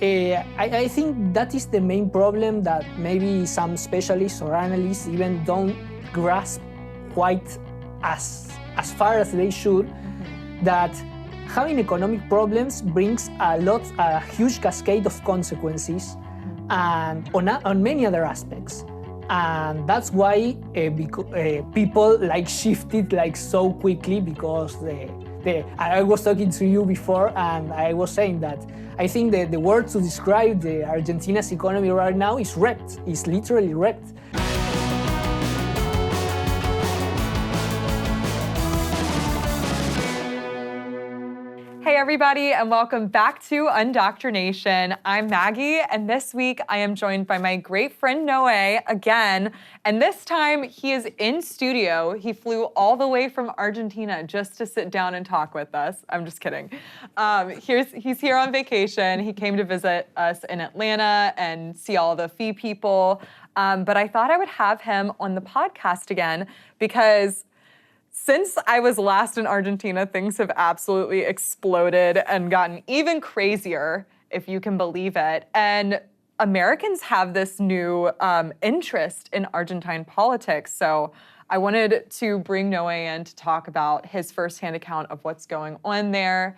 I think that is the main problem that maybe some specialists or analysts even don't grasp quite as far as they should, that having economic problems brings a huge cascade of consequences and on many other aspects. And that's why people shifted so quickly, because I was talking to you before and I was saying that I think that the word to describe the Argentina's economy right now is wrecked. It's literally wrecked. Hey everybody, and welcome back to Undoctrination. I'm Maggie, and this week I am joined by my great friend Noé again, and this time he is in studio. He flew all the way from Argentina just to sit down and talk with us. I'm just kidding. He's here on vacation. He came to visit us in Atlanta and see all the FEE people, but I thought I would have him on the podcast again because since I was last in Argentina, things have absolutely exploded and gotten even crazier, if you can believe it. And Americans have this new interest in Argentine politics. So I wanted to bring Noé in to talk about his firsthand account of what's going on there.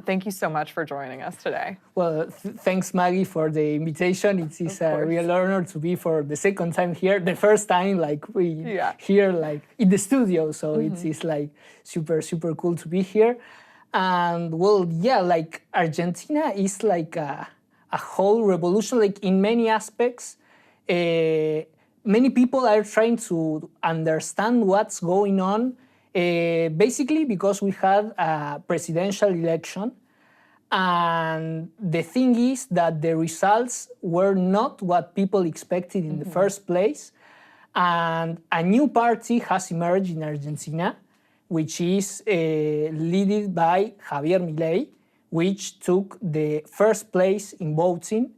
Thank you so much for joining us today. Well, thanks, Maggie, for the invitation. It is a real honor to be for the second time here. The first time, here, in the studio. So it's super, super cool to be here. And Argentina is a whole revolution, in many aspects. Many people are trying to understand what's going on. Basically because we had a presidential election, and the thing is that the results were not what people expected in the first place, and a new party has emerged in Argentina, which is led by Javier Milei, which took the first place in voting.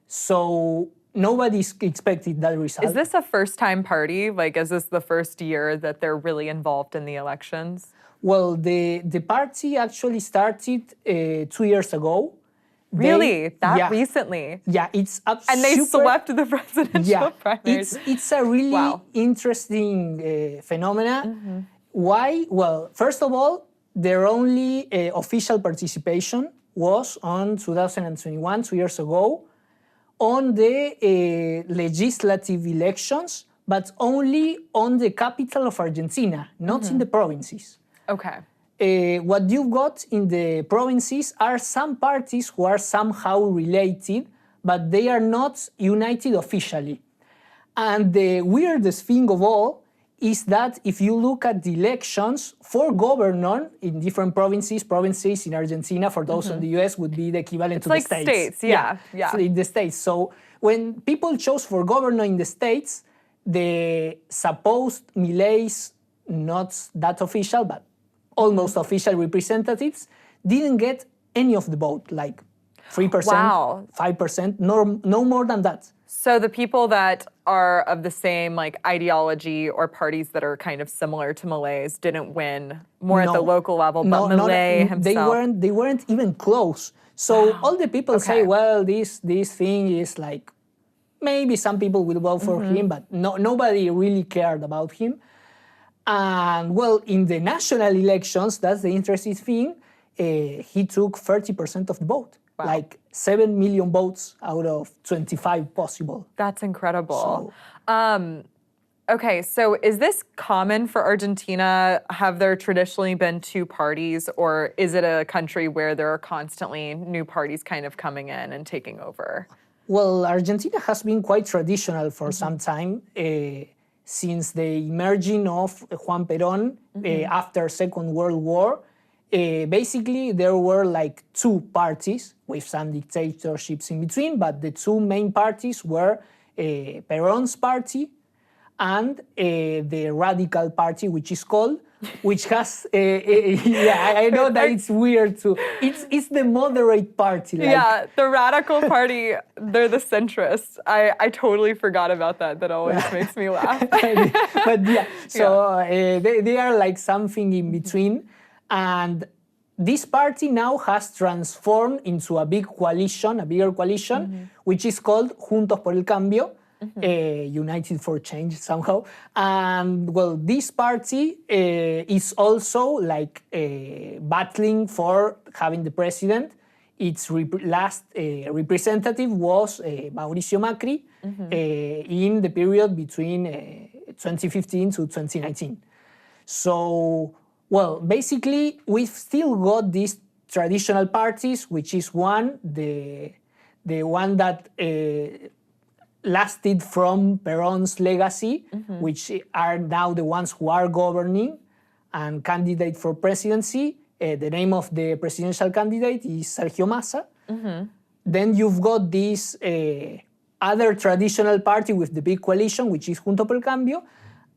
So nobody expected that result. Is this a first-time party? Is this the first year that they're really involved in the elections? Well, the party actually started 2 years ago. Really? Recently? Yeah, it's and they swept the presidential primaries. It's a really interesting phenomena. Why? Well, first of all, their only official participation was on 2021, 2 years ago, on the legislative elections, but only on the capital of Argentina, not in the provinces. Okay. What you've got in the provinces are some parties who are somehow related, but they are not united officially. And the weirdest thing of all is that if you look at the elections for governor in different provinces in Argentina, for those in the US, would be the equivalent to the states. States, yeah. So in the states. So when people chose for governor in the states, the supposed Milei's, not that official, but almost official representatives, didn't get any of the vote, 3%, 5%, no more than that. So the people that are of the same ideology or parties that are kind of similar to Milei's didn't win more at the local level, but Milei himself. They weren't even close. So all the people say, well, this thing is maybe some people will vote for him, but nobody really cared about him. And well, in the national elections, that's the interesting thing, he took 30% of the vote. Wow. 7 million votes out of 25 possible. That's incredible. Okay, so is this common for Argentina? Have there traditionally been two parties, or is it a country where there are constantly new parties kind of coming in and taking over? Well, Argentina has been quite traditional for some time, since the emerging of Juan Perón after Second World War. Basically, there were two parties with some dictatorships in between, but the two main parties were Perón's party and the Radical Party, which is called, which has, I know that it's weird too. It's the moderate party. Yeah, the Radical Party, they're the centrists. I totally forgot about that. That always makes me laugh. But so they are something in between. And this party now has transformed into a bigger coalition, which is called Juntos por el Cambio, United for Change somehow. And well, this party is also like battling for having the president. Its last representative was Mauricio Macri in the period between 2015 to 2019. So, well, basically, we've still got these traditional parties, which is the one that lasted from Perón's legacy, which are now the ones who are governing and candidate for presidency. The name of the presidential candidate is Sergio Massa. Then you've got this other traditional party with the big coalition, which is Juntos por el Cambio.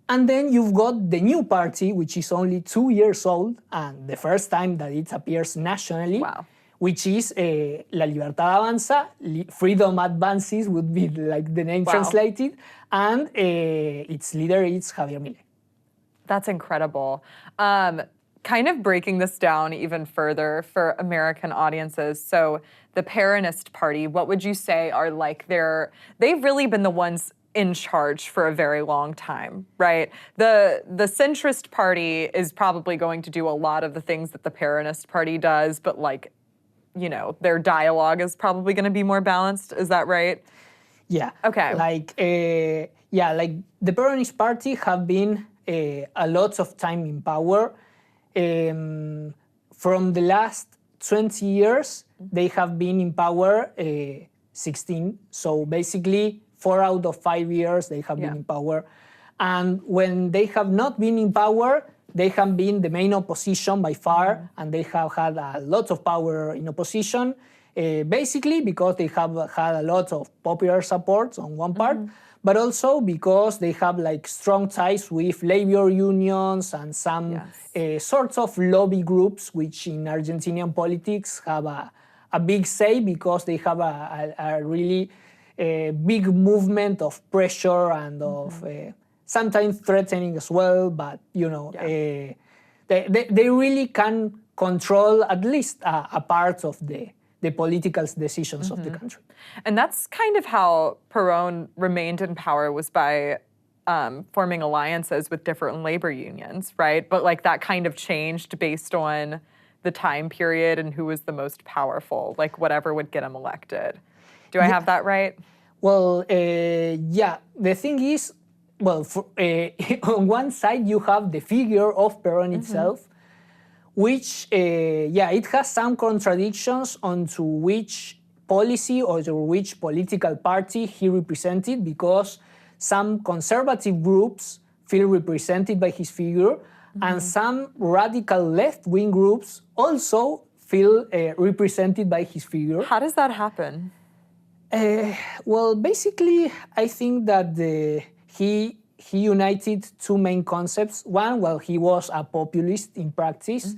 And then you've got the new party, which is only 2 years old, and the first time that it appears nationally, which is La Libertad Avanza, Freedom Advances would be like the name translated, and its leader is Javier Milei. That's incredible. Kind of breaking this down even further for American audiences. So the Peronist Party, what would you say are like they've really been the ones in charge for a very long time, right? The centrist party is probably going to do a lot of the things that the Peronist Party does, but like, you know, their dialogue is probably going to be more balanced. Is that right? Yeah. Okay. Like, like the Peronist Party have been a lot of time in power. From the last 20 years, they have been in power 16. So basically, 4 out of 5 years they have been in power. And when they have not been in power, they have been the main opposition by far, and they have had a lot of power in opposition, basically because they have had a lot of popular support on one part, but also because they have like strong ties with labor unions and some sorts of lobby groups, which in Argentinian politics have a big say because they have a really big movement of pressure and of sometimes threatening as well, but you know, they really can control at least a part of the political decisions of the country. And that's kind of how Perón remained in power, was by forming alliances with different labor unions, right? But like that kind of changed based on the time period and who was the most powerful, like whatever would get him elected. Do I have that right? Well, yeah. The thing is, well, on one side you have the figure of Perón itself, which, it has some contradictions onto which policy or to which political party he represented, because some conservative groups feel represented by his figure, and some radical left-wing groups also feel represented by his figure. How does that happen? Well, basically, I think that he united two main concepts. One, well, he was a populist in practice,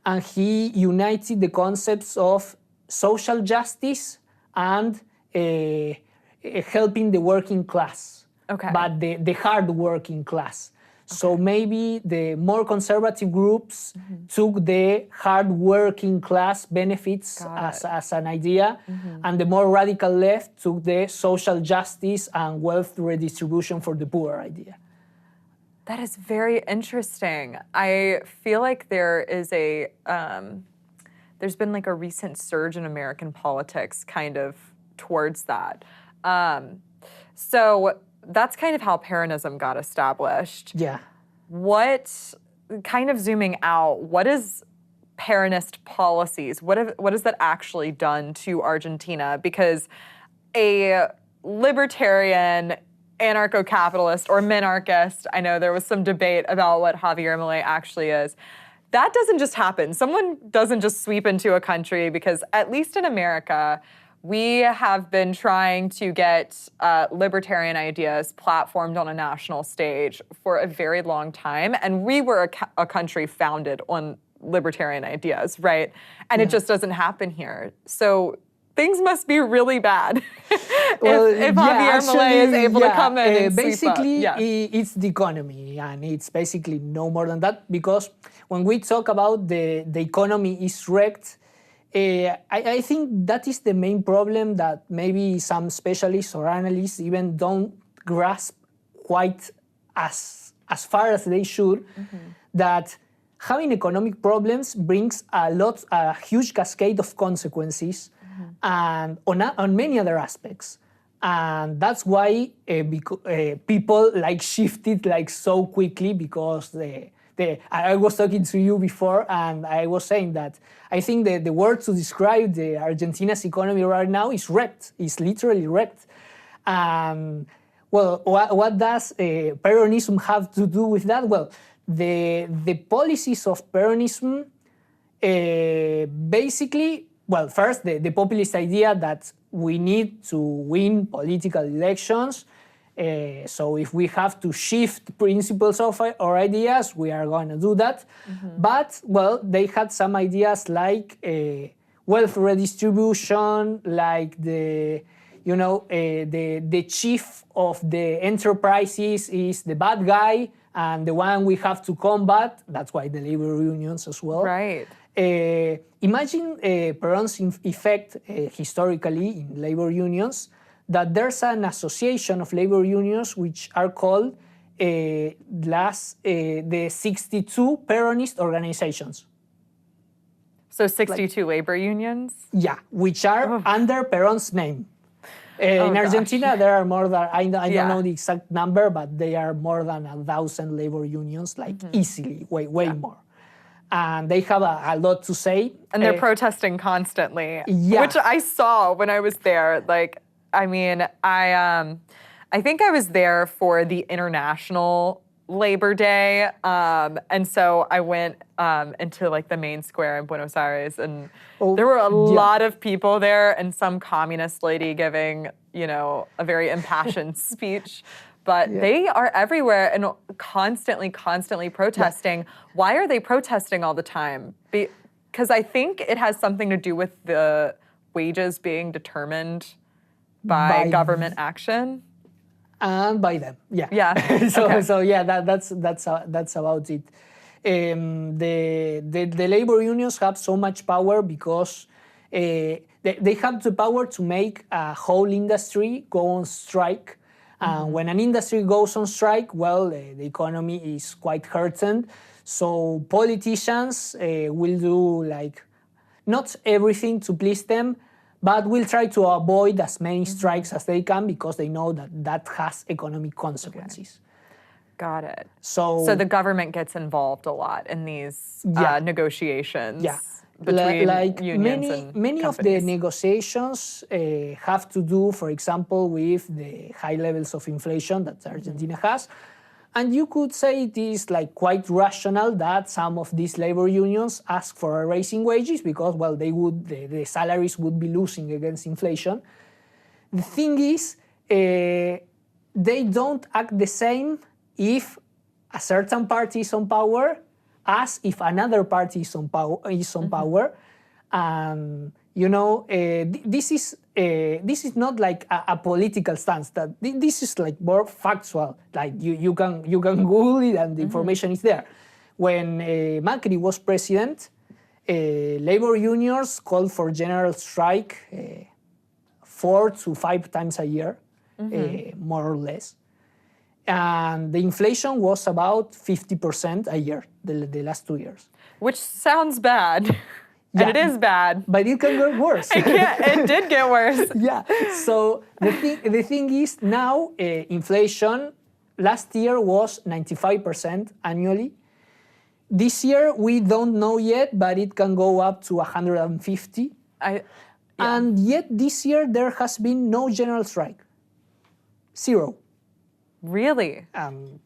and he united the concepts of social justice and helping the working class, but the hard working class. So maybe the more conservative groups took the hard-working class benefits as an idea, and the more radical left took the social justice and wealth redistribution for the poor idea. That is very interesting. I feel like there is there's been like a recent surge in American politics kind of towards that. So that's kind of how Peronism got established. Yeah. What, kind of zooming out, what is Peronist policies? What has that actually done to Argentina? Because a libertarian, anarcho-capitalist, or minarchist, I know there was some debate about what Javier Milei actually is. That doesn't just happen. Someone doesn't just sweep into a country, because at least in America, we have been trying to get libertarian ideas platformed on a national stage for a very long time. And we were a country founded on libertarian ideas, right? And it just doesn't happen here. So things must be really bad Well, if Javier Milei is able to come in and basically, sweep up. it's the economy, and it's basically no more than that. Because when we talk about the economy is wrecked, I think that is the main problem that maybe some specialists or analysts even don't grasp quite as far as they should. That having economic problems brings a huge cascade of consequences, and on many other aspects. And that's why people like shifted like so quickly, because I was talking to you before, and I was saying that I think the word to describe the Argentina's economy right now is wrecked. It's literally wrecked. Well, what does Peronism have to do with that? Well, the policies of Peronism basically, well, first, the populist idea that we need to win political elections. So if we have to shift principles or ideas, we are going to do that. But, well, they had some ideas like wealth redistribution, like the chief of the enterprises is the bad guy and the one we have to combat. That's why the labor unions as well. Right. Imagine Perón's effect historically in labor unions, that there's an association of labor unions which are called the 62 Peronist organizations. So 62 labor unions? Yeah, which are under Perón's name. In Argentina, there are more than, I don't know the exact number, but they are more than 1,000 labor unions, like easily, way more. And they have a lot to say. And they're protesting constantly, which I saw when I was there. Like, I mean, I think I was there for the International Labor Day, and so I went into like the main square in Buenos Aires, and there were a lot of people there, and some communist lady giving, a very impassioned speech. But they are everywhere and constantly protesting. Why are they protesting all the time? Because I think it has something to do with the wages being determined by government action. And by them, yeah. So yeah, that's about it. The labor unions have so much power because they have the power to make a whole industry go on strike. When an industry goes on strike, well, the economy is quite hurting. So politicians will do like not everything to please them, but will try to avoid as many strikes as they can, because they know that has economic consequences. Got it. So the government gets involved a lot in these negotiations. Yeah. Between like unions many of the negotiations have to do, for example, with the high levels of inflation that Argentina has. And you could say it is like quite rational that some of these labor unions ask for a raise in wages, because, well, the salaries would be losing against inflation. The thing is, they don't act the same if a certain party is on power as if another party is on power. This is not like a political stance. That this is like more factual. Like you can Google it and the information is there. When Maggie was president, labor unions called for general strike 4 to 5 times a year, more or less. And the inflation was about 50% a year, the last 2 years. Which sounds bad. And it is bad. But it can get worse. It did get worse. Yeah. So the thing is now, inflation last year was 95% annually. This year, we don't know yet, but it can go up to 150. And yet this year, there has been no general strike. 0. Really?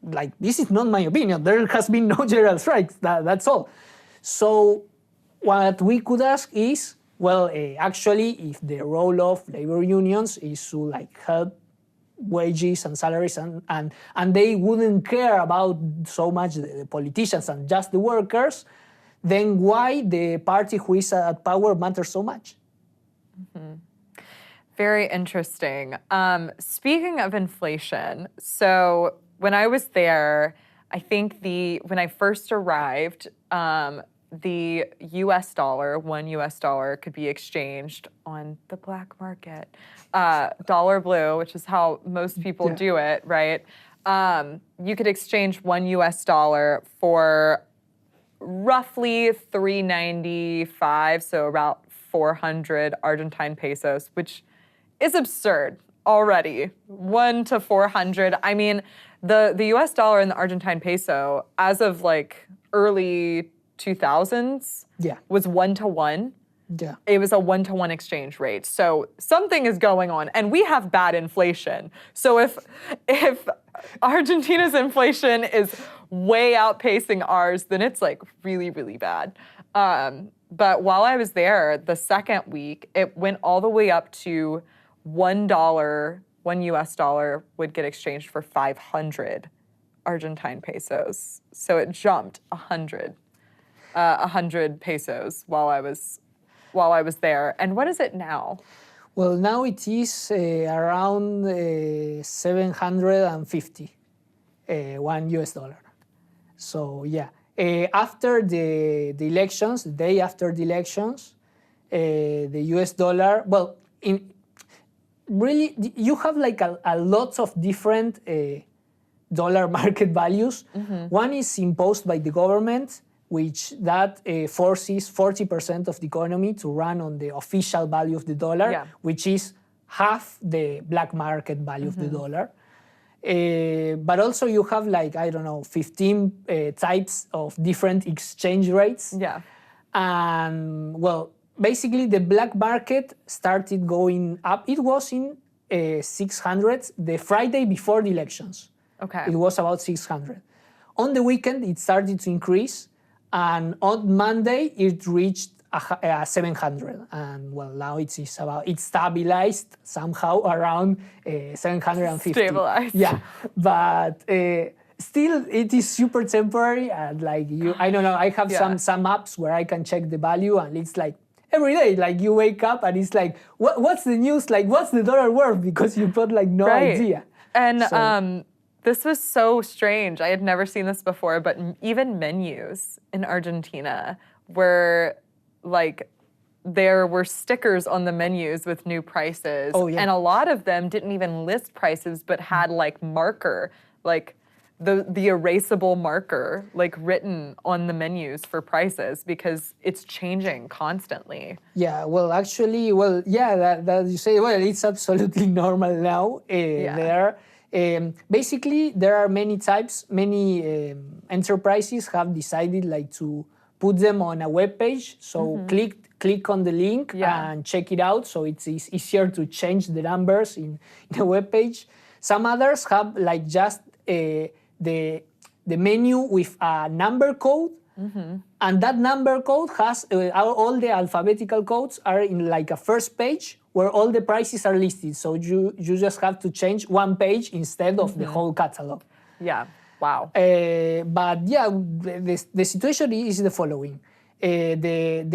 Like, this is not my opinion. There has been no general strikes. That's all. So what we could ask is, well, actually, if the role of labor unions is to like help wages and salaries, and they wouldn't care about so much the politicians and just the workers, then why the party who is at power matters so much? Very interesting. Speaking of inflation, so when I was there, I think when I first arrived, the US dollar, $1 could be exchanged on the black market. Dollar blue, which is how most people do it, right? You could exchange $1 for roughly $3.95, so about 400 Argentine pesos, which is absurd already. 1 to 400. I mean, the US dollar and the Argentine peso, as of like early 2000s, was 1 to 1. Yeah. It was a 1 to 1 exchange rate. So something is going on, and we have bad inflation. So if Argentina's inflation is way outpacing ours, then it's like really, really bad. But while I was there, the second week, it went all the way up to $1 would get exchanged for 500 Argentine pesos. So it jumped 100 pesos while I was there. And what is it now? Well, now it is around 750, $1. So yeah, after the elections, the day after the elections, the US dollar, well, really, you have like a lot of different dollar market values. One is imposed by the government, which that forces 40% of the economy to run on the official value of the dollar, which is half the black market value of the dollar. But also you have like, I don't know, 15 types of different exchange rates. Yeah. And well, basically the black market started going up. It was in 600 the Friday before the elections. Okay. It was about 600. On the weekend, it started to increase. And on Monday, it reached 700. And well, now it's stabilized somehow around 750. Stabilized. Yeah, but still, it is super temporary. And like I don't know, I have some apps where I can check the value, and it's like every day, like you wake up and it's like, what's the news? Like, what's the dollar worth? Because you got like no idea. And this was so strange. I had never seen this before, but even menus in Argentina were like, there were stickers on the menus with new prices. Oh, yeah. And a lot of them didn't even list prices, but had like marker, like the erasable marker, like written on the menus for prices, because it's changing constantly. Yeah, well, actually, that you say, well, it's absolutely normal now there. Basically, there are many types. Many enterprises have decided like to put them on a web page. So click on the link and check it out. So it's easier to change the numbers in a web page. Some others have like just the menu with a number code. And that number code has all the alphabetical codes are in like a first page where all the prices are listed. So you just have to change one page instead of the whole catalog. Yeah, wow. But yeah, the situation is the following. The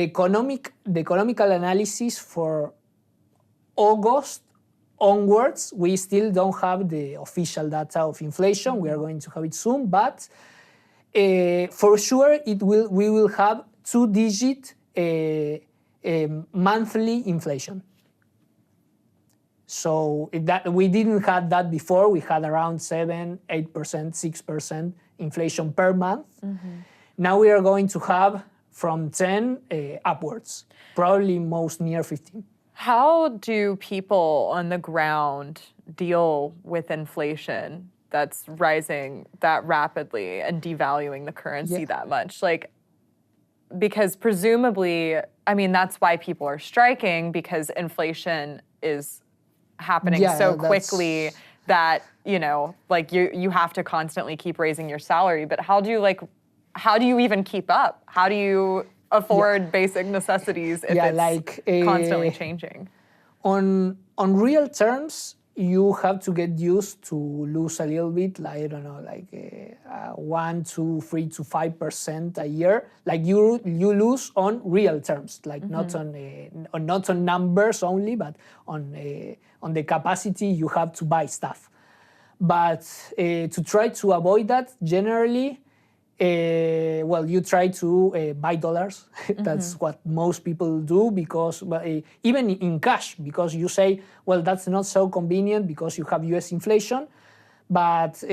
economical analysis for August onwards, we still don't have the official data of inflation. We are going to have it soon, but for sure we will have 2-digit monthly inflation. So that we didn't have that before. We had around 7%, 8%, 6% inflation per month. Now we are going to have from 10 upwards, probably most near 15. How do people on the ground deal with inflation that's rising that rapidly and devaluing the currency that much? Like, because presumably, I mean, that's why people are striking, because inflation is happening so quickly that, you know, like you have to constantly keep raising your salary. But how do you even keep up? How do you afford basic necessities if it's constantly changing? On real terms, you have to get used to lose a little bit, like, I don't know, like 1, 2, 3 to 5% a year. Like you lose on real terms, like not on numbers only, but on the capacity you have to buy stuff. But to try to avoid that, generally, you try to buy dollars. That's what most people do, because even in cash, because you say, well, that's not so convenient because you have US inflation, but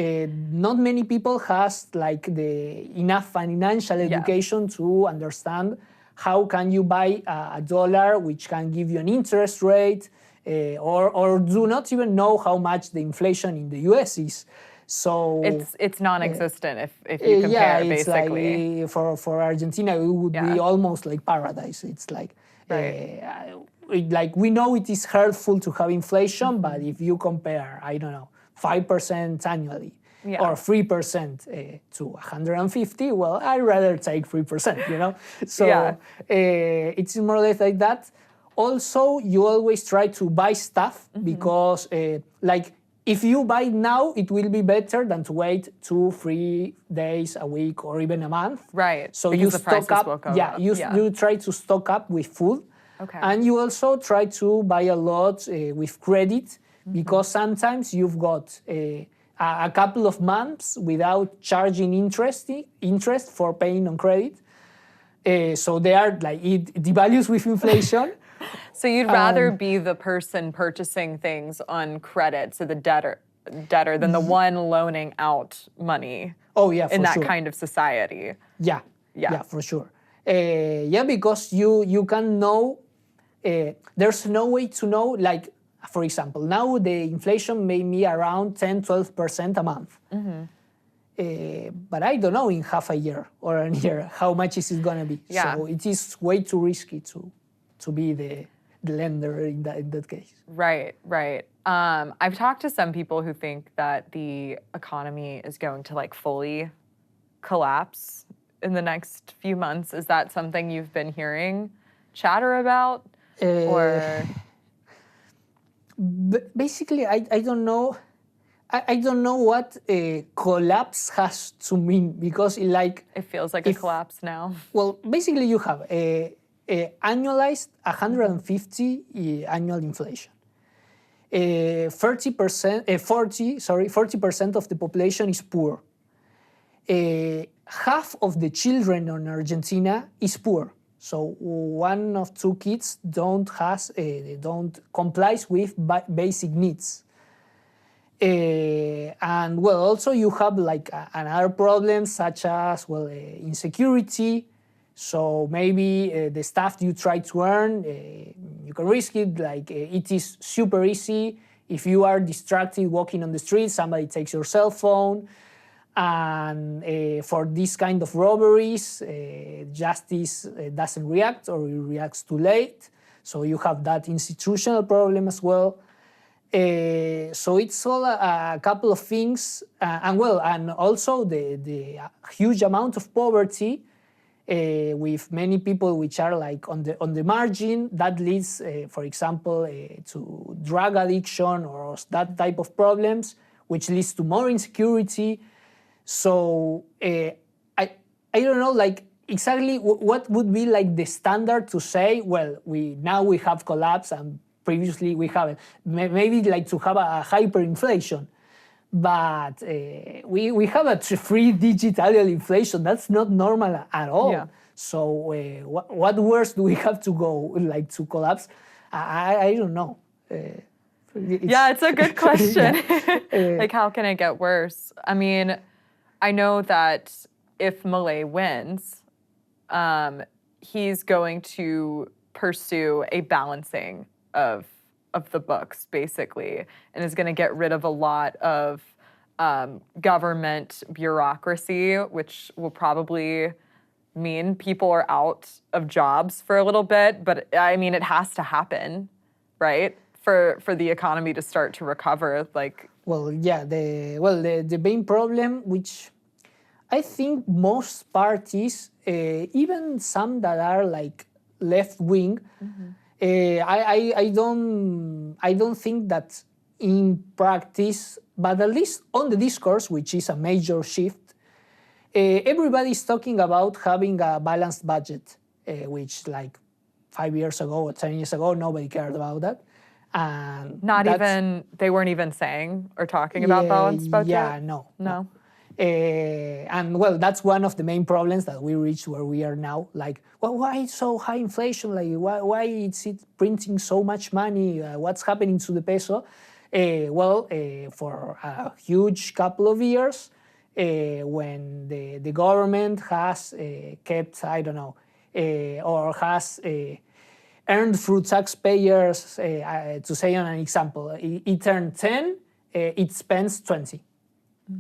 not many people has like the enough financial education to understand how can you buy a dollar which can give you an interest rate, or do not even know how much the inflation in the US is. So it's non-existent if you compare, it's basically. like for Argentina it would be almost like paradise. It's like like we know it is hurtful to have inflation, but if you compare, I don't know, 5% annually or 3% to 150, well, I'd rather take 3%, you know? So it's more or less like that. Also, you always try to buy stuff because like if you buy now, it will be better than to wait 2-3 days, a week, or even a month. Right. So because you the stock prices up. Will go Yeah, up. you try to stock up with food. Okay. And you also try to buy a lot with credit, because sometimes you've got a couple of months without charging interest for paying on credit. So they are like, it devalues with inflation. So you'd rather be the person purchasing things on credit, so the debtor than the one loaning out money. Oh yeah, for in that sure. kind of society. Yeah, for sure. Because you can know. There's no way to know. Like, for example, now the inflation may be around 10-12% a month. But I don't know in half a year or a year how much is it gonna be. Yeah. So it is way too risky to be the lender in that case. Right. I've talked to some people who think that the economy is going to like fully collapse in the next few months. Is that something you've been hearing chatter about? Or basically, I don't know. I don't know what collapse has to mean, because it feels like a collapse now. Well, basically you have annualized 150 annual inflation. 40% of the population is poor. Half of the children in Argentina is poor. So 1 of 2 kids don't complies with basic needs. And well, also you have like another problem, such as insecurity. So maybe the stuff you try to earn, you can risk it. Like it is super easy. If you are distracted walking on the street, somebody takes your cell phone. And for this kind of robberies, justice doesn't react, or it reacts too late. So you have that institutional problem as well. So it's all a couple of things, and also the huge amount of poverty with many people which are like on the margin. That leads, for example, to drug addiction or that type of problems, which leads to more insecurity. So I don't know, like exactly what would be like the standard to say, well, we have collapse and previously we haven't. Maybe like to have a hyperinflation, but we have a 3-digit annual inflation. That's not normal at all. Yeah. So what worse do we have to go like to collapse? I don't know. It's a good question. Like, how can it get worse? I mean, I know that if Milei wins, he's going to pursue a balancing of the books, basically, and is going to get rid of a lot of government bureaucracy, which will probably mean people are out of jobs for a little bit. But I mean, it has to happen, right? For the economy to start to recover. Like, the main problem, which I think most parties, even some that are like left wing, I don't think that in practice, but at least on the discourse, which is a major shift, everybody's talking about having a balanced budget, which like 5 years ago or 10 years ago, nobody cared about that. And they weren't even saying or talking about balanced budget? Yeah, no. And well, that's one of the main problems that we reached where we are now. Like, well, why so high inflation? Like, why is it printing so much money? What's happening to the peso? For a huge couple of years, when the government has kept, I don't know, or has earned through taxpayers, to say on an example, it earned 10, it spends 20.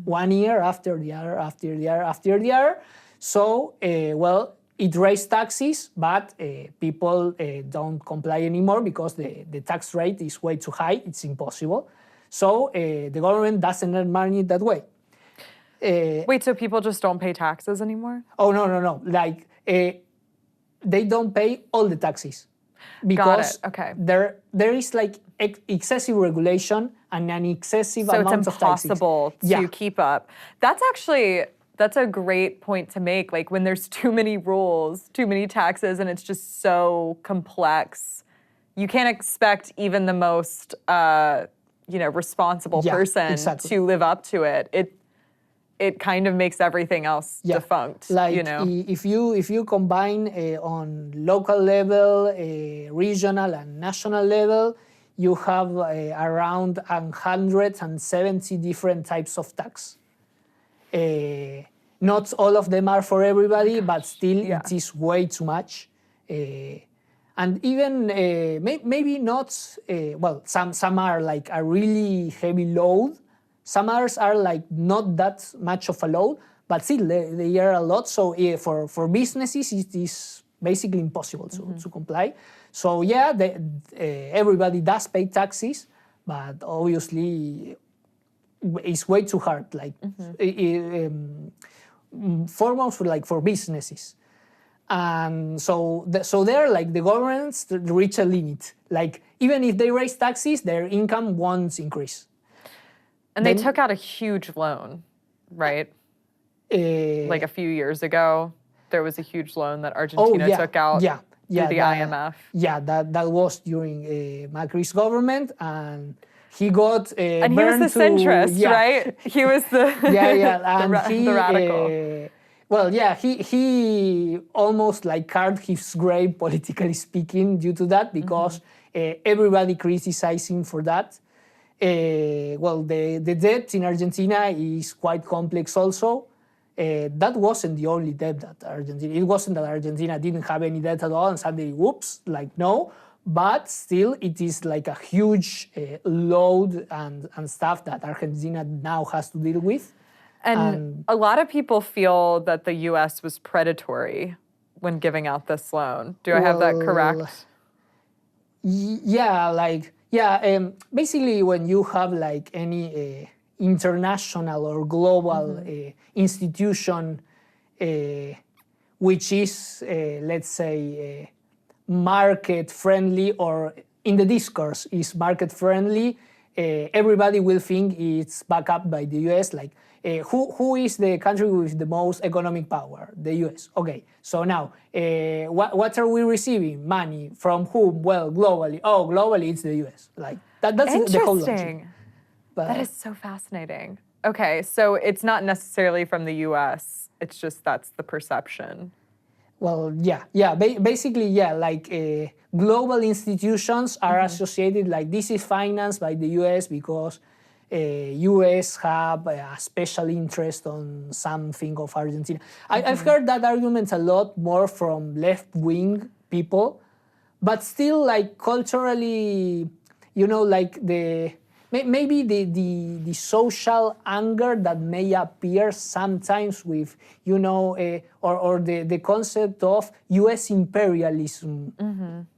1 year after the other, after the other, after the other. So, it raised taxes, but people don't comply anymore because the tax rate is way too high. It's impossible. So the government doesn't earn money that way. Wait, so people just don't pay taxes anymore? Oh, no. Like, they don't pay all the taxes. Because there is like excessive regulation and an excessive amount of taxes. So it's impossible to keep up. That's a great point to make. Like when there's too many rules, too many taxes, and it's just so complex, you can't expect even the most responsible person to live up to it. It kind of makes everything else defunct. Like if you combine on local level, regional and national level, you have around 170 different types of tax. Not all of them are for everybody, but still it is way too much. And even maybe not. Some are like a really heavy load. Some others are like not that much of a load, but still they are a lot. So for businesses, it is basically impossible to comply. So everybody does pay taxes, but obviously it's way too hard. Like foremost for businesses, and so they're like the governments reach a limit. Like even if they raise taxes, their income won't increase. And they took out a huge loan, right? Like a few years ago, there was a huge loan that Argentina took out through the IMF. Yeah, that was during Macri's government, and he got and he was the centrist, right? He was the the radical. He almost like carved his grave, politically speaking, due to that, because everybody criticized him for that. The debt in Argentina is quite complex also. That wasn't the only debt that Argentina, it wasn't that Argentina didn't have any debt at all and suddenly, whoops, like no. But still, it is like a huge load and stuff that Argentina now has to deal with. And a lot of people feel that the U.S. was predatory when giving out this loan. Do I have that correct? Basically when you have like any international or global institution which is, let's say, market friendly, or in the discourse is market friendly, everybody will think it's backed up by the US. Like, who is the country with the most economic power? The US. Okay, so now, what are we receiving? Money from whom? Well, globally. Oh, globally it's the US. Like, that's the whole logic. But that is so fascinating. Okay, so it's not necessarily from the US, it's just that's the perception. Well, basically, like global institutions are associated, like this is financed by the US because US have a special interest on something of Argentina. I've heard that argument a lot more from left-wing people, but still, like culturally, like maybe the social anger that may appear sometimes with, or the concept of U.S. imperialism.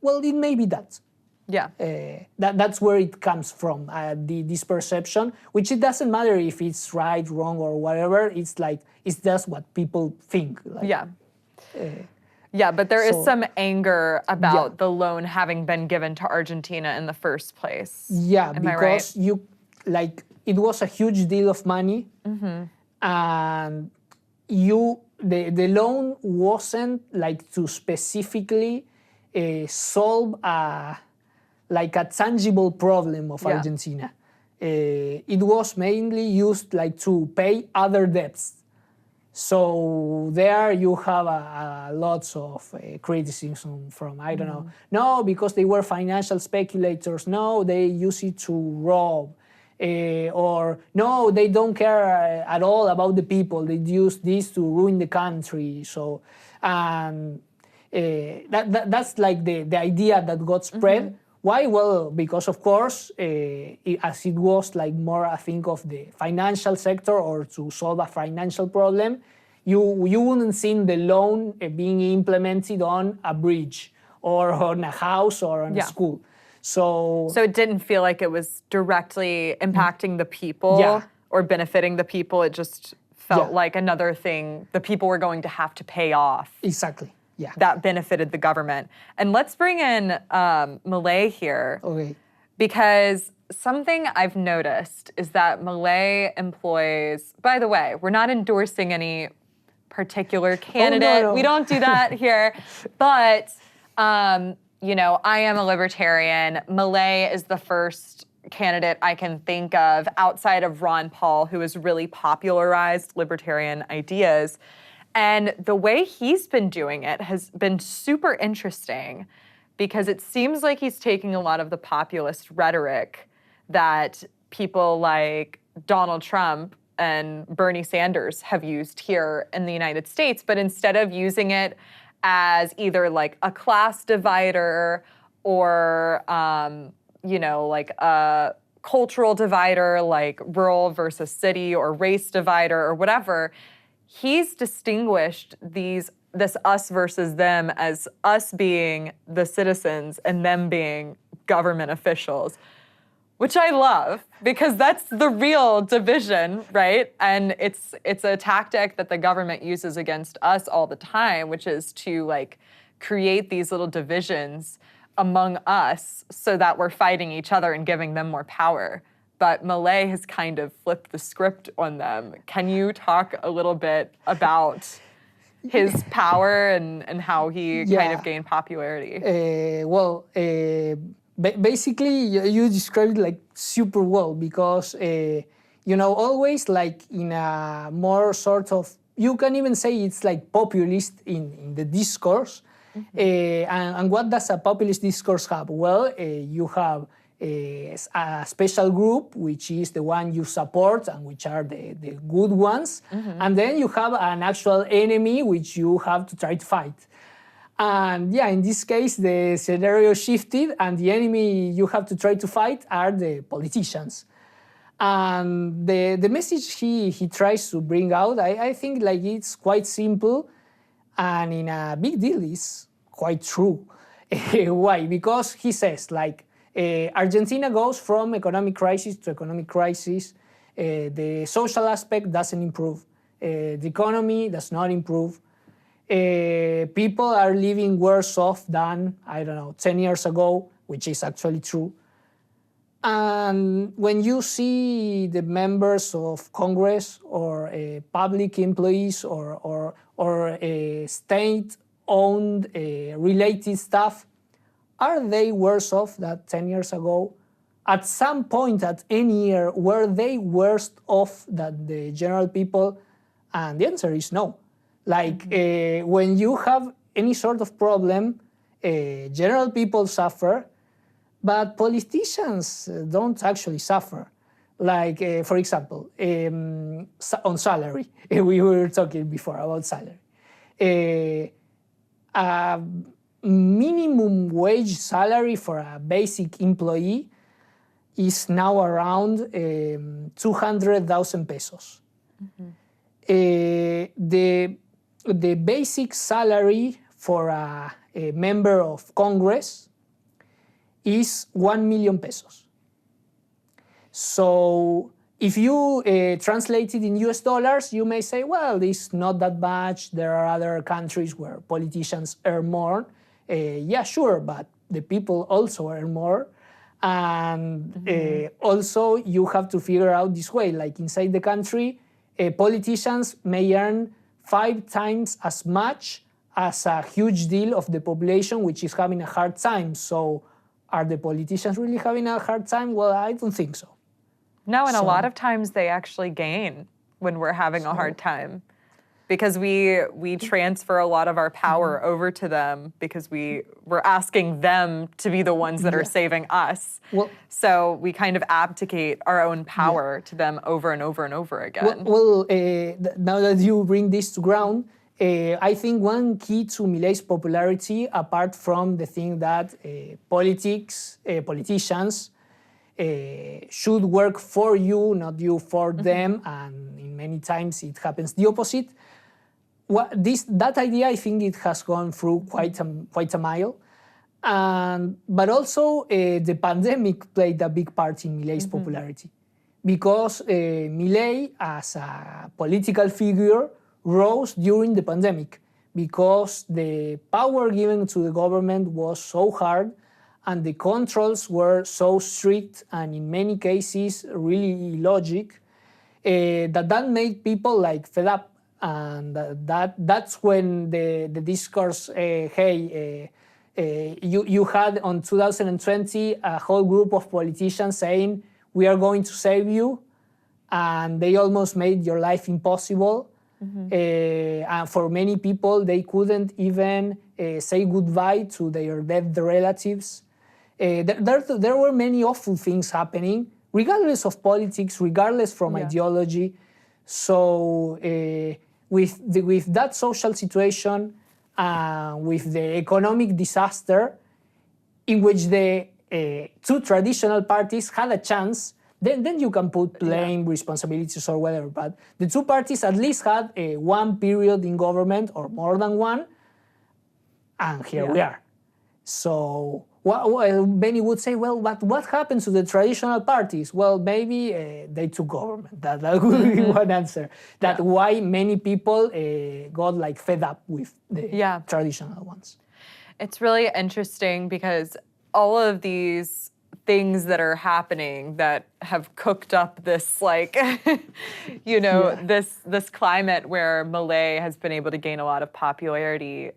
Well, it may be that. Yeah. That's where it comes from, this perception, which it doesn't matter if it's right, wrong, or whatever. It's like, it's just what people think. Like, yeah, but there is some anger about the loan having been given to Argentina in the first place. Yeah, Am because I right? like it was a huge deal of money, and the loan wasn't like to specifically solve a tangible problem of Argentina. It was mainly used like to pay other debts. So there you have lots of criticism from, I don't know, no, because they were financial speculators, no, they use it to rob, or no, they don't care at all about the people, they use this to ruin the country. So that's like the idea that got spread. Why? Well, because of course, as it was like more, I think, of the financial sector or to solve a financial problem, you wouldn't see the loan being implemented on a bridge or on a house or on a school. So it didn't feel like it was directly impacting the people or benefiting the people. It just felt like another thing the people were going to have to pay off. Exactly. Yeah. That benefited the government. And let's bring in Milei here. Okay. Because something I've noticed is that Milei employs, by the way, we're not endorsing any particular candidate. No. We don't do that here. But, you know, I am a libertarian. Milei is the first candidate I can think of outside of Ron Paul who has really popularized libertarian ideas. And the way he's been doing it has been super interesting because it seems like he's taking a lot of the populist rhetoric that people like Donald Trump and Bernie Sanders have used here in the United States, but instead of using it as either like a class divider or, you know, like a cultural divider, like rural versus city or race divider or whatever, he's distinguished this us versus them as us being the citizens and them being government officials, which I love because that's the real division, right? And it's a tactic that the government uses against us all the time, which is to like create these little divisions among us so that we're fighting each other and giving them more power. But Milei has kind of flipped the script on them. Can you talk a little bit about his power and how he kind of gained popularity? Basically, you described it like super well because, you know, always like in a more sort of, you can even say it's like populist in the discourse. And what does a populist discourse have? Well, you have a special group, which is the one you support and which are the good ones. And then you have an actual enemy, which you have to try to fight. And yeah, in this case, the scenario shifted and the enemy you have to try to fight are the politicians. And the message he tries to bring out, I think like it's quite simple and in a big deal is quite true. Why? Because he says like, Argentina goes from economic crisis to economic crisis. The social aspect doesn't improve. The economy does not improve. People are living worse off than, I don't know, 10 years ago, which is actually true. And when you see the members of Congress or public employees or state-owned related staff, are they worse off than 10 years ago? At some point, at any year, were they worse off than the general people? And the answer is no. Like when you have any sort of problem, general people suffer, but politicians don't actually suffer. Like, for example, on salary. We were talking before about salary. Minimum wage salary for a basic employee is now around 200,000 pesos. The basic salary for a member of Congress is 1 million pesos. So if you translate it in US dollars, you may say, well, it's not that much. There are other countries where politicians earn more. Yeah, sure, but the people also earn more. And also, you have to figure out this way, like inside the country, politicians may earn 5 times as much as a huge deal of the population which is having a hard time. So are the politicians really having a hard time? Well, I don't think so. No, and a lot of times they actually gain when we're having a hard time, because we transfer a lot of our power over to them because we're asking them to be the ones that are saving us. Well, so we kind of abdicate our own power to them over and over and over again. Well, now that you bring this to ground, I think one key to Milei's popularity, apart from the thing that politicians should work for you, not you for them, and in many times it happens the opposite. That idea, I think it has gone through quite a mile. But also the pandemic played a big part in Milei's popularity, because Milei, as a political figure, rose during the pandemic because the power given to the government was so hard and the controls were so strict and in many cases really illogic, that made people like fed up. And that's when the discourse, you had on 2020 a whole group of politicians saying, we are going to save you, and they almost made your life impossible. And for many people, they couldn't even say goodbye to their dead relatives. There were many awful things happening, regardless of politics, regardless from ideology. So with that social situation, with the economic disaster, in which the 2 traditional parties had a chance, then you can put blame, responsibilities, or whatever. But the 2 parties at least had one period in government, or more than one, and here we are. So many would say, well, but what happened to the traditional parties? Well, maybe they took government. That would be one answer. That why many people got like fed up with the traditional ones. It's really interesting because all of these things that are happening that have cooked up this like, this climate where Milei has been able to gain a lot of popularity.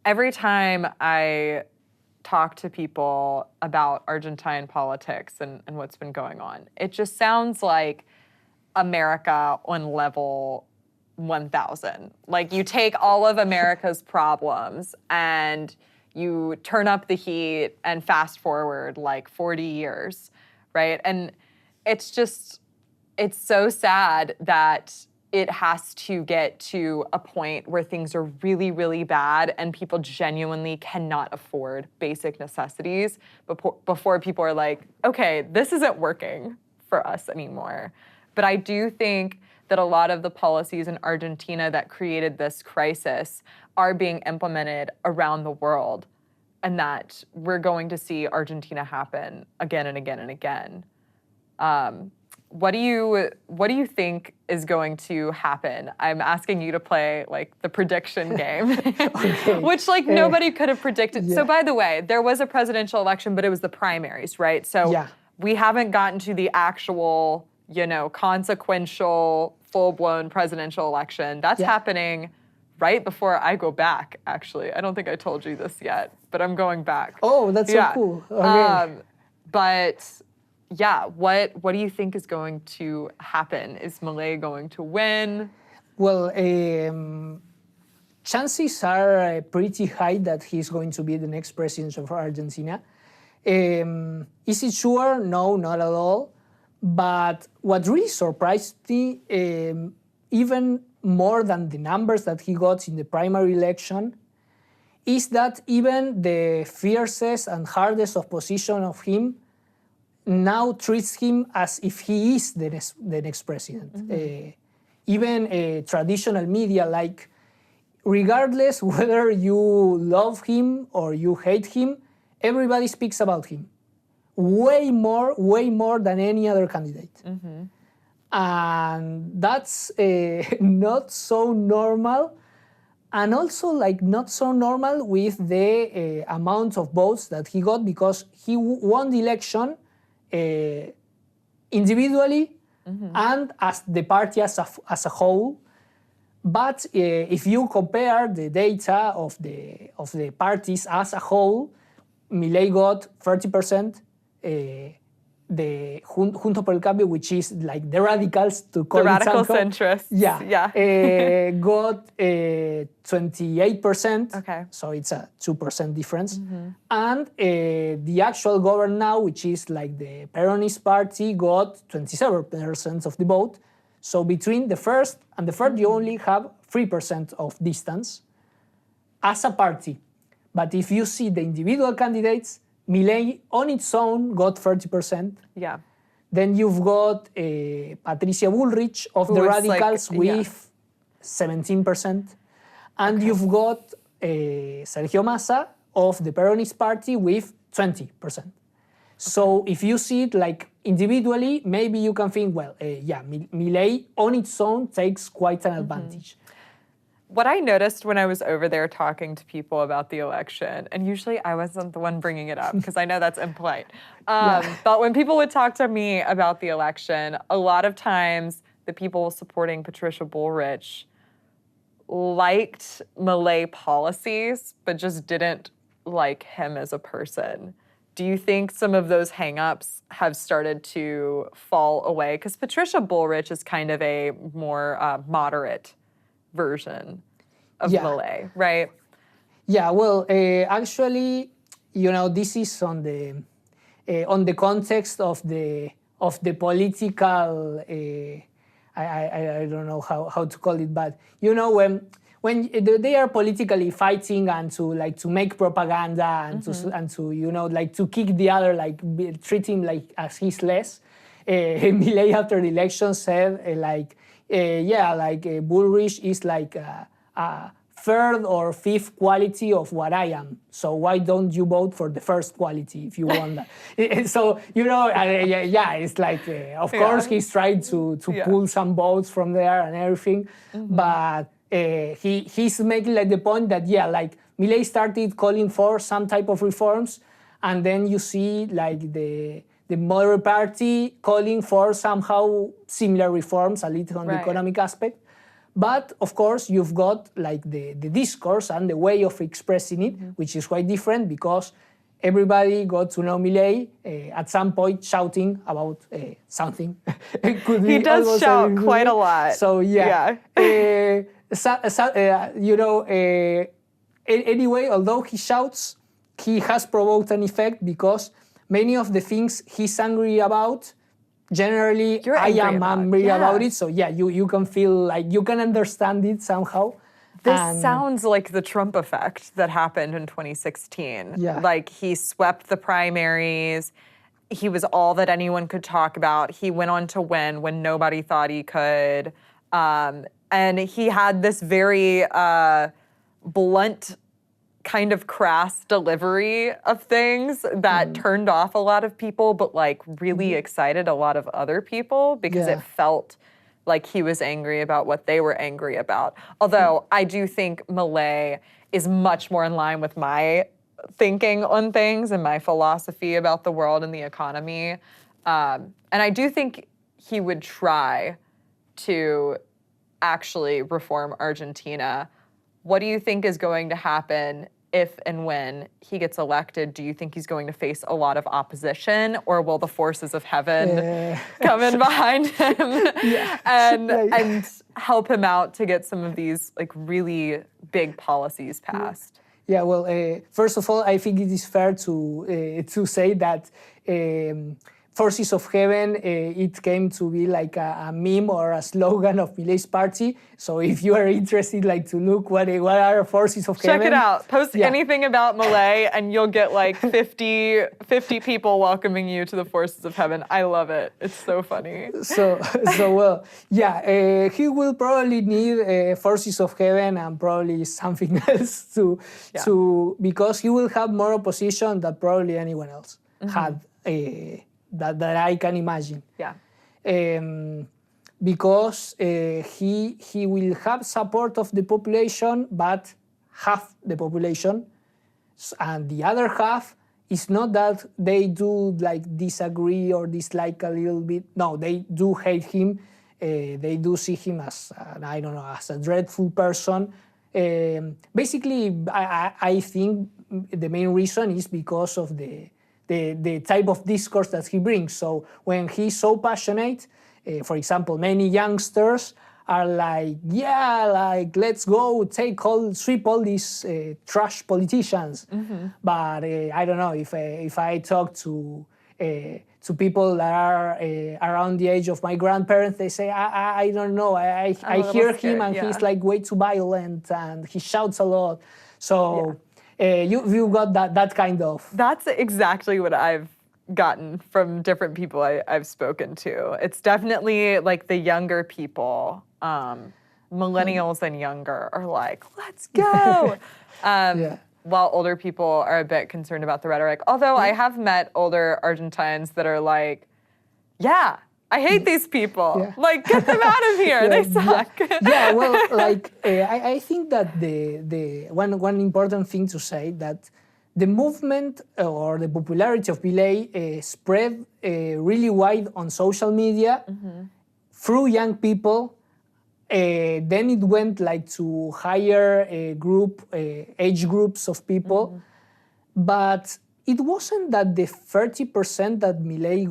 Every time I talk to people about Argentine politics and what's been going on, it just sounds like America on level 1000. Like you take all of America's problems and you turn up the heat and fast forward like 40 years, right? And it's so sad that it has to get to a point where things are really, really bad and people genuinely cannot afford basic necessities before people are like, okay, this isn't working for us anymore. But I do think that a lot of the policies in Argentina that created this crisis are being implemented around the world, and that we're going to see Argentina happen again and again and again. What do you think is going to happen? I'm asking you to play like the prediction game, which like nobody could have predicted. Yeah. So by the way, there was a presidential election, but it was the primaries, right? So we haven't gotten to the actual, consequential, full-blown presidential election. That's happening right before I go back, actually. I don't think I told you this yet, but I'm going back. Oh, that's so cool. Okay. But yeah, what do you think is going to happen? Is Milei going to win? Well, chances are pretty high that he's going to be the next president of Argentina. Is it sure? No, not at all. But what really surprised me, even more than the numbers that he got in the primary election, is that even the fiercest and hardest opposition of him now treats him as if he is the next president. Even traditional media, like, regardless whether you love him or you hate him, everybody speaks about him. Way more than any other candidate. And that's not so normal. and also like not so normal with the amount of votes that he got, because he won the election individually and as the party as a whole. But if you compare the data of the parties as a whole, Milei got 30%. The Juntos por el Cambio, which is like the radicals, to call the it radical somehow, centrists. got 28%. Okay. So it's a 2% difference. And the actual government now, which is like the Peronist party, got 27% of the vote. So between the first and the third, you only have 3% of distance as a party. But if you see the individual candidates, Milei on its own got 30%. Yeah. Then you've got Patricia Bullrich of the Radicals with 17%. And you've got Sergio Massa of the Peronist Party with 20%. So if you see it like individually, maybe you can think, well, Milei on its own takes quite an advantage. What I noticed when I was over there talking to people about the election, and usually I wasn't the one bringing it up because I know that's impolite, but when people would talk to me about the election, a lot of times the people supporting Patricia Bullrich liked Milei policies, but just didn't like him as a person. Do you think some of those hang-ups have started to fall away? Because Patricia Bullrich is kind of a more moderate version of Milei, right? Yeah, well, actually, you know, this is on the context of the political. I don't know how to call it, but you know, when they are politically fighting and to make propaganda and to you know, like to kick the other, like treat him like as he's less. Milei after the election said Bullrich is like a third or fifth quality of what I am. So why don't you vote for the first quality if you want that? So, you know, it's like, of course, he's trying to pull some votes from there and everything. But he's making like the point that, like Milei started calling for some type of reforms. And then you see like the moderate party calling for somehow similar reforms, a little on the economic aspect. But of course, you've got like the discourse and the way of expressing it, which is quite different because everybody got to know Milei at some point shouting about something. He does shout quite a lot. So anyway, although he shouts, he has provoked an effect because many of the things he's angry about, generally I am angry about it. So you can feel like you can understand it somehow. This sounds like the Trump effect that happened in 2016. Like he swept the primaries. He was all that anyone could talk about. He went on to win when nobody thought he could. And he had this very blunt, kind of crass delivery of things that turned off a lot of people, but like really excited a lot of other people because it felt like he was angry about what they were angry about. Although I do think Milei is much more in line with my thinking on things and my philosophy about the world and the economy. And I do think he would try to actually reform Argentina. What do you think is going to happen if and when he gets elected? Do you think he's going to face a lot of opposition, or will the forces of heaven come in behind him and help him out to get some of these like really big policies passed? Yeah, well, first of all, I think it is fair to say that Forces of Heaven, it came to be like a meme or a slogan of Milei's party. So if you are interested, like to look what are Forces of Heaven. Check it out. Post anything about Milei and you'll get like 50 people welcoming you to the Forces of Heaven. I love it. It's so funny. He will probably need Forces of Heaven and probably something else to because he will have more opposition than probably anyone else had. That I can imagine. because he will have support of the population, but half the population, and the other half is not that they do like disagree or dislike a little bit. No, they do hate him. They do see him as I don't know, as a dreadful person. Basically, I think the main reason is because of the type of discourse that he brings. So when he's so passionate, for example, many youngsters are like, yeah, like let's go sweep all these trash politicians. But I don't know, if I talk to people that are around the age of my grandparents, they say, I don't know, I hear him and he's like way too violent and he shouts a lot. So you got that kind of... That's exactly what I've gotten from different people I've spoken to. It's definitely like the younger people, millennials and younger are like, let's go. While older people are a bit concerned about the rhetoric. Although I have met older Argentines that are like, yeah, I hate these people. Like, get them out of here. They suck. Well, like, I think that the one important thing to say that the movement or the popularity of Milei spread really wide on social media through young people. Then it went like to higher age groups of people. But it wasn't that the 30% that Milei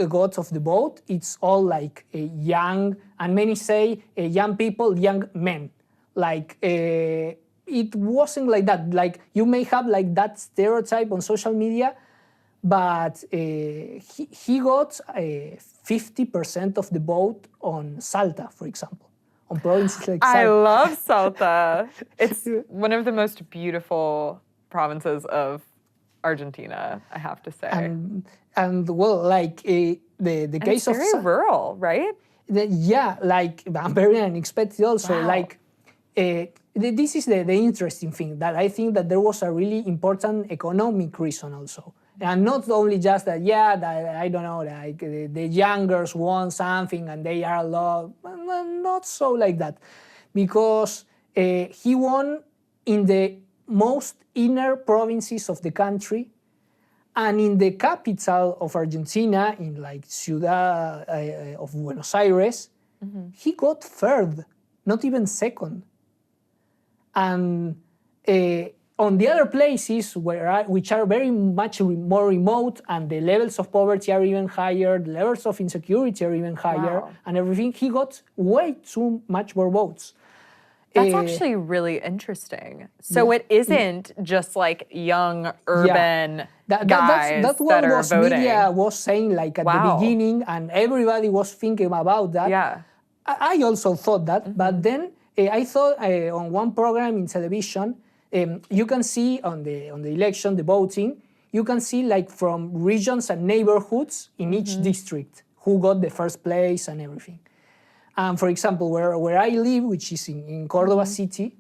got of the vote, it's all like young, and many say young people, young men. Like, it wasn't like that. Like, you may have like that stereotype on social media, but he got 50% of the vote on Salta, for example, on provinces like Salta. I love Salta. It's one of the most beautiful provinces of Argentina, I have to say. And well, like the case of... It's very rural, right? Like, very unexpected also. Wow. Like, this is the interesting thing, that I think that there was a really important economic reason also. And not only just that, that I don't know, like the youngers want something and they are a lot, not so like that. Because he won in the most inner provinces of the country, and in the capital of Argentina, in like Ciudad of Buenos Aires, he got third, not even second. And on the other places which are very much more remote, and the levels of poverty are even higher, the levels of insecurity are even higher, and everything, he got way too much more votes. That's actually really interesting. So it isn't just like young urban guys that's what that are voting. Media was saying like at the beginning, and everybody was thinking about that. I also thought that, but then I thought on one program in television, you can see on the election, the voting, you can see like from regions and neighborhoods in each district who got the first place and everything. For example, where I live, which is in Córdoba City,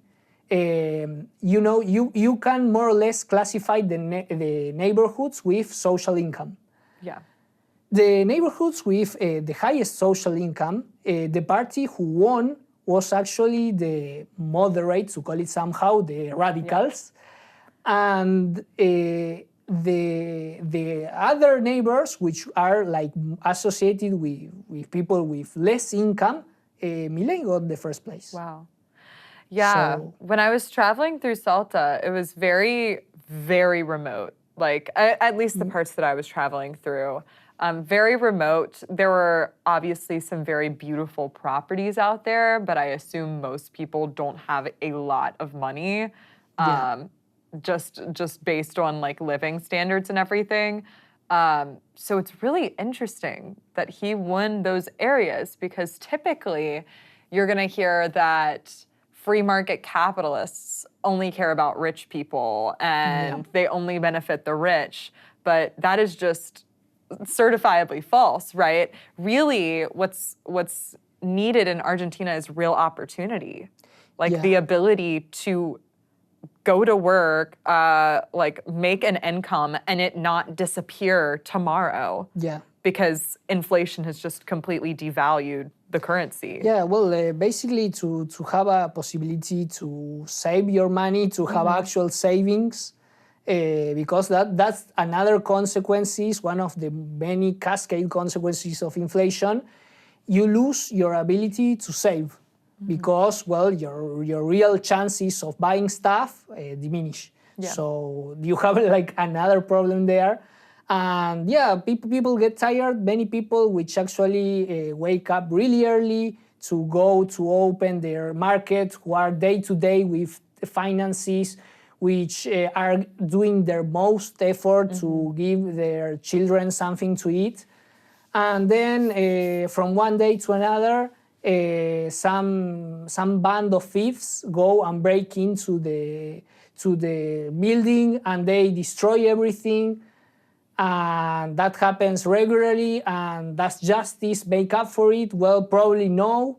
you can more or less classify the neighborhoods with social income. The neighborhoods with the highest social income, the party who won was actually the moderates, to call it somehow, the radicals. And the other neighbors, which are like associated with people with less income, Milei got the first place. Wow. Yeah, so, when I was traveling through Salta, it was very, very remote. Like, at least the parts that I was traveling through. Very remote. There were obviously some very beautiful properties out there, but I assume most people don't have a lot of money. Just based on like living standards and everything. So it's really interesting that he won those areas, because typically you're gonna hear that free market capitalists only care about rich people and they only benefit the rich, but that is just certifiably false, right? Really, what's needed in Argentina is real opportunity, like the ability to go to work, like make an income and it not disappear tomorrow. Because inflation has just completely devalued the currency. Yeah, well, basically to have a possibility to save your money, to have actual savings, because that's another consequences, one of the many cascade consequences of inflation. You lose your ability to save because, well, your real chances of buying stuff diminish. Yeah. So you have like another problem there. And yeah, people get tired. Many people which actually wake up really early to go to open their market, who are day to day with the finances, which are doing their most effort to give their children something to eat. And then from one day to another, some band of thieves go and break into the building and they destroy everything. And that happens regularly, and does justice make up for it? Well, probably no.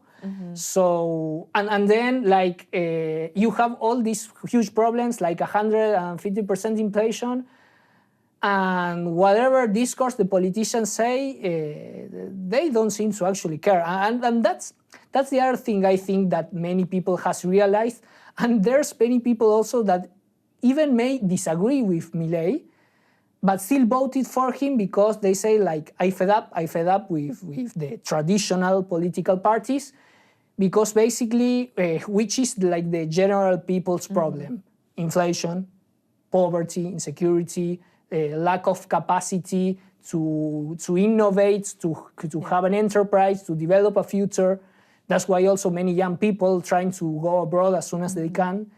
So, and then like you have all these huge problems, like 150% inflation, and whatever discourse the politicians say, they don't seem to actually care. And that's the other thing I think that many people has realized. And there's many people also that even may disagree with Milei, but still voted for him because they say, like, I fed up with the traditional political parties, because basically, which is like the general people's problem: inflation, poverty, insecurity, lack of capacity to innovate, to have an enterprise, to develop a future. That's why also many young people trying to go abroad as soon as they can.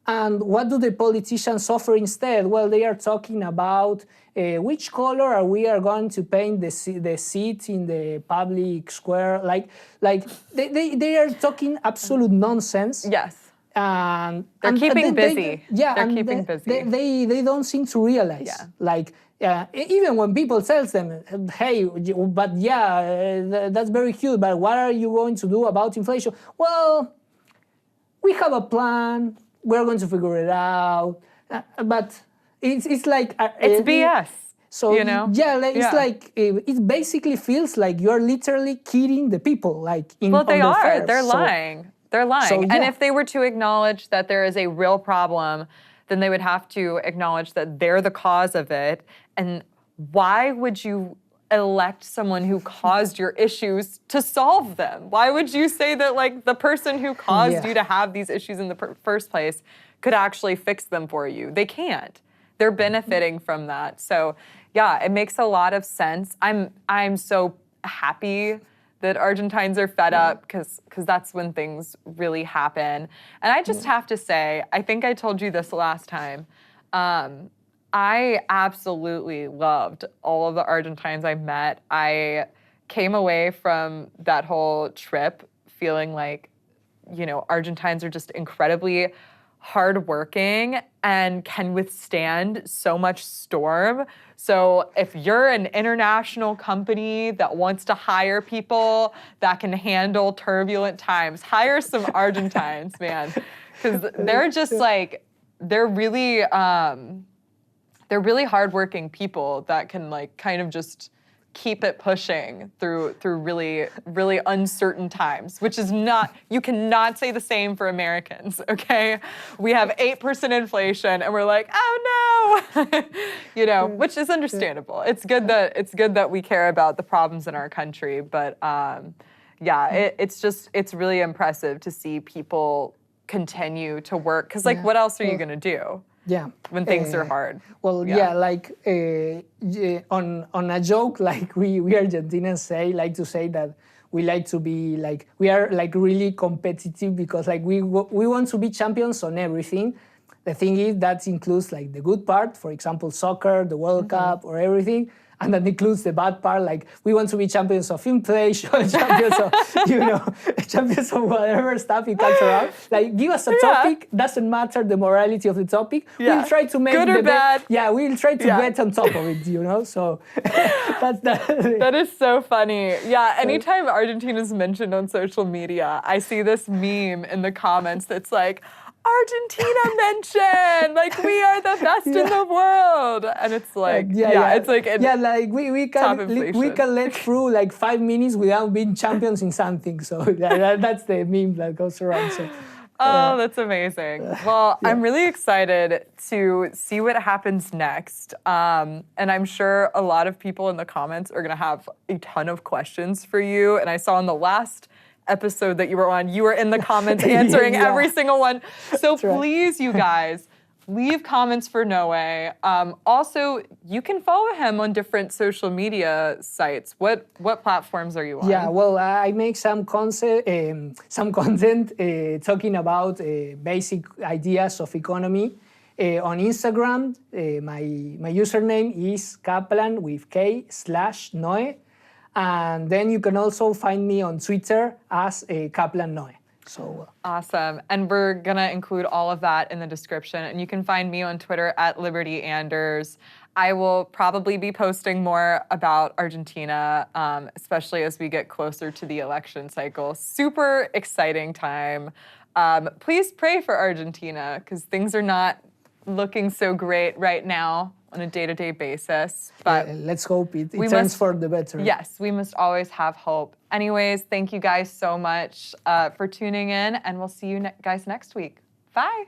And what do the politicians offer instead? Well, they are talking about which color are we going to paint the seat in the public square. Like they are talking absolute nonsense. Yes. And they're keeping busy. They're keeping busy. They don't seem to realize. Yeah. Like even when people tell them, hey, but that's very cute, but what are you going to do about inflation? Well, we have a plan. We're going to figure it out, but it's like it's BS. So it's like it basically feels like you're literally kidding the people. Like they are. They're lying. They're lying. So, and if they were to acknowledge that there is a real problem, then they would have to acknowledge that they're the cause of it. And why would you elect someone who caused your issues to solve them? Why would you say that like the person who caused you to have these issues in the first place could actually fix them for you? They can't. They're benefiting from that. So yeah, it makes a lot of sense. I'm so happy that Argentines are fed up, because that's when things really happen. And I just have to say, I think I told you this last time, I absolutely loved all of the Argentines I met. I came away from that whole trip feeling like, Argentines are just incredibly hardworking and can withstand so much storm. So if you're an international company that wants to hire people that can handle turbulent times, hire some Argentines, man. Because they're just like, they're really hardworking people that can like kind of just keep it pushing through really, really uncertain times, which is not, you cannot say the same for Americans, okay? We have 8% inflation and we're like, oh no, which is understandable. It's good that we care about the problems in our country, but it's really impressive to see people continue to work, because like what else are you gonna do? Yeah. When things are hard. Well, like on a joke, like we Argentinians like to say that we like to be like, we are like really competitive because like we want to be champions on everything. The thing is that includes like the good part, for example, soccer, the World Cup or everything. And that includes the bad part, like we want to be champions of inflation, champions of, champions of whatever stuff you culture out. Like, give us a topic, doesn't matter the morality of the topic. Yeah. We'll try to make good or bad. We'll try to get on top of it, So that's that. That is so funny. Yeah, anytime Argentina is mentioned on social media, I see this meme in the comments that's like, Argentina mention. Like, we are the best in the world. And it's like, it's like like we can let through like 5 minutes without being champions in something. So that's the meme that goes around. So. Oh, that's amazing. Well, I'm really excited to see what happens next. And I'm sure a lot of people in the comments are going to have a ton of questions for you. And I saw in the last episode that you were on, you were in the comments answering every single one. So please, you guys, leave comments for Noé. Also, you can follow him on different social media sites. What platforms are you on? Yeah, well, I make some content talking about basic ideas of economy. On Instagram, my username is Kaplan with K/Noé. And then you can also find me on Twitter as Kaplan Noé. So awesome. And we're going to include all of that in the description. And you can find me on Twitter at LibertyAnders. I will probably be posting more about Argentina, especially as we get closer to the election cycle. Super exciting time. Please pray for Argentina, because things are not looking so great right now on a day-to-day basis. But let's hope it turns for the better. Yes, we must always have hope. Anyways, thank you guys so much for tuning in, and we'll see you guys next week. Bye.